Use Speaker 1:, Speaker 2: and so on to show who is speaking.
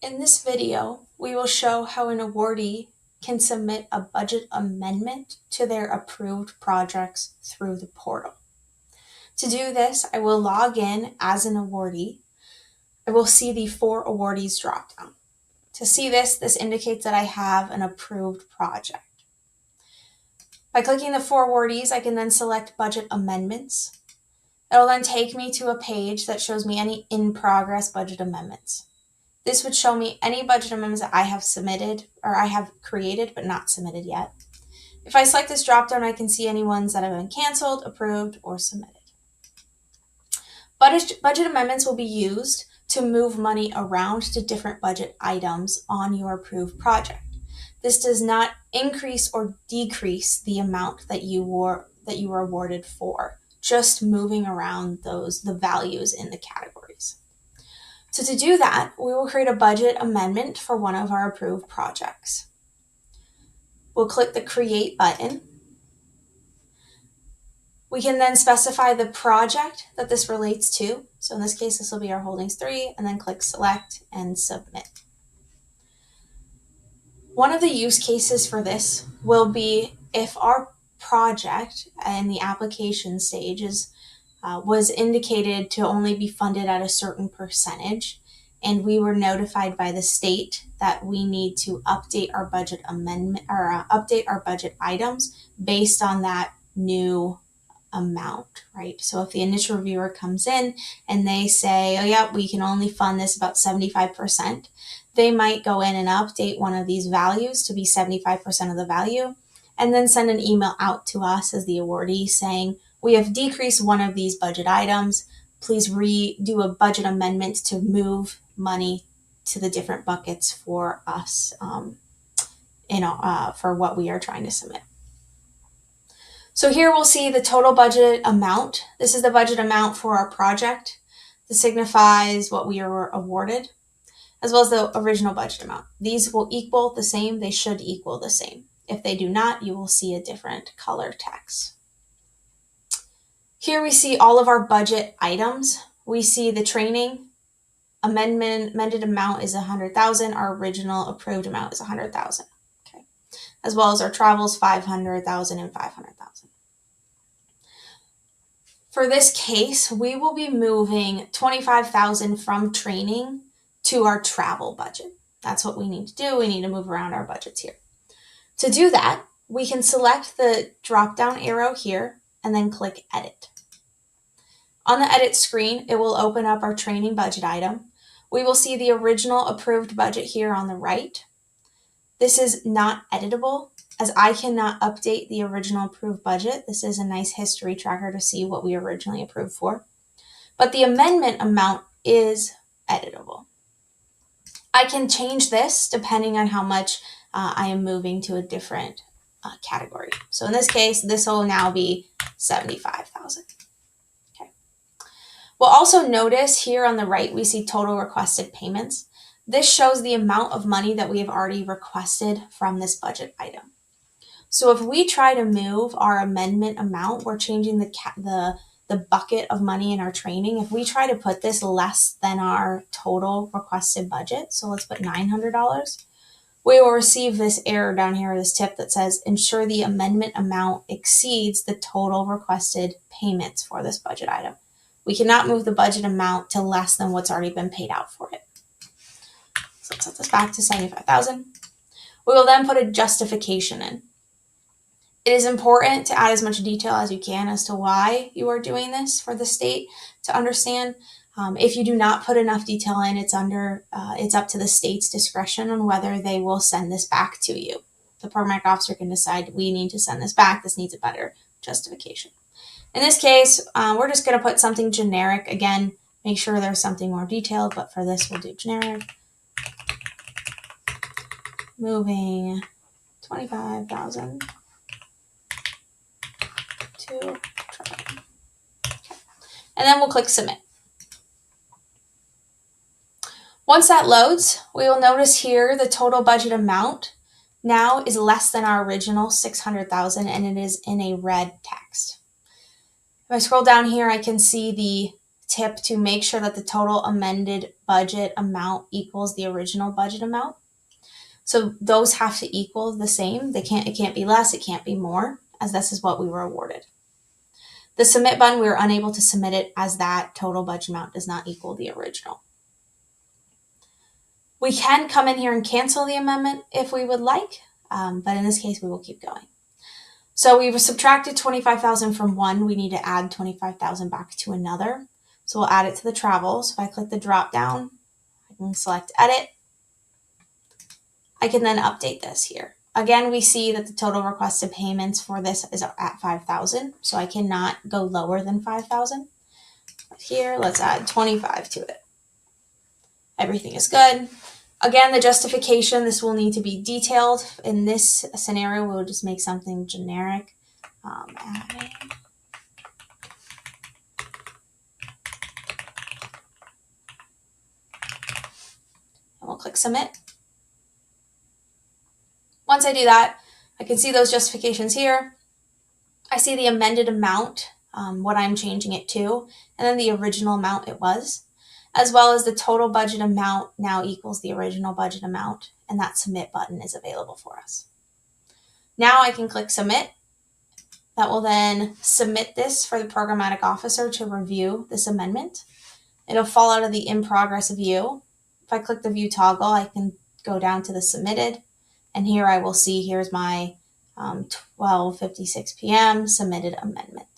Speaker 1: In this video, we will show how an awardee can submit a budget amendment to their approved projects through the portal. To do this, I will log in as an awardee. I will see the For Awardees dropdown. To see this indicates that I have an approved project. By clicking the For Awardees, I can then select Budget Amendments. It will then take me to a page that shows me any in-progress budget amendments. This would show me any budget amendments that I have submitted or I have created but not submitted yet. If I select this dropdown, I can see any ones that have been canceled, approved, or submitted. Budget amendments will be used to move money around to different budget items on your approved project. This does not increase or decrease the amount that you were awarded for, just moving around the values in the categories. So to do that, we will create a budget amendment for one of our approved projects. We'll click the Create button. We can then specify the project that this relates to. So in this case, this will be our Holdings 3, and then click Select and Submit. One of the use cases for this will be if our project in the application stages was indicated to only be funded at a certain percentage, and we were notified by the state that we need to update our budget amendment or update our budget items based on that new amount, right? So if the initial reviewer comes in and they say, oh yeah, we can only fund this about 75%, they might go in and update one of these values to be 75% of the value, and then send an email out to us as the awardee saying, we have decreased one of these budget items. Please do a budget amendment to move money to the different buckets for us for what we are trying to submit. So here we'll see the total budget amount. This is the budget amount for our project. This signifies what we were awarded, as well as the original budget amount. These will equal the same. They should equal the same. If they do not, you will see a different color text. Here we see all of our budget items. We see the training amended amount is $100,000. Our original approved amount is $100,000. Okay, as well as our travels, $500,000 and $500,000. For this case, we will be moving $25,000 from training to our travel budget. That's what we need to do. We need to move around our budgets here. To do that, we can select the drop-down arrow here and then click Edit. On the Edit screen, it will open up our training budget item. We will see the original approved budget here on the right. This is not editable, as I cannot update the original approved budget. This is a nice history tracker to see what we originally approved for. But the amendment amount is editable. I can change this depending on how much I am moving to a different category. So in this case, this will now be $75,000. Okay. We'll also notice here on the right, we see total requested payments. This shows the amount of money that we have already requested from this budget item. So if we try to move our amendment amount, we're changing the bucket of money in our training. If we try to put this less than our total requested budget, so let's put $900, we will receive this error down here, this tip that says, ensure the amendment amount exceeds the total requested payments for this budget item. We cannot move the budget amount to less than what's already been paid out for it. So let's set this back to $75,000. We will then put a justification in. It is important to add as much detail as you can as to why you are doing this for the state to understand. If you do not put enough detail in, it's up to the state's discretion on whether they will send this back to you. The program officer can decide we need to send this back. This needs a better justification. In this case, we're just going to put something generic. Again, make sure there's something more detailed, but for this, we'll do generic. Moving $25,000 to travel. Okay. And then we'll click Submit. Once that loads, we will notice here the total budget amount now is less than our original $600,000, and it is in a red text. If I scroll down here, I can see the tip to make sure that the total amended budget amount equals the original budget amount. So those have to equal the same. It can't be less, it can't be more, as this is what we were awarded. The submit button, we were unable to submit it as that total budget amount does not equal the original. We can come in here and cancel the amendment if we would like, but in this case, we will keep going. So we've subtracted 25,000 from one. We need to add 25,000 back to another. So we'll add it to the travel. So if I click the drop down, I can select edit. I can then update this here. Again, we see that the total requested payments for this is at 5,000. So I cannot go lower than 5,000. But here, let's add 25 to it. Everything is good. Again, the justification, this will need to be detailed. In this scenario, we'll just make something generic. Adding. And we'll click submit. Once I do that, I can see those justifications here. I see the amended amount, what I'm changing it to, and then the original amount it was, as well as the total budget amount now equals the original budget amount, and that submit button is available for us. Now I can click submit. That will then submit this for the programmatic officer to review this amendment. It'll fall out of the in progress view. If I click the view toggle, I can go down to the submitted, and here I will see here's my 12:56 p.m. submitted amendment.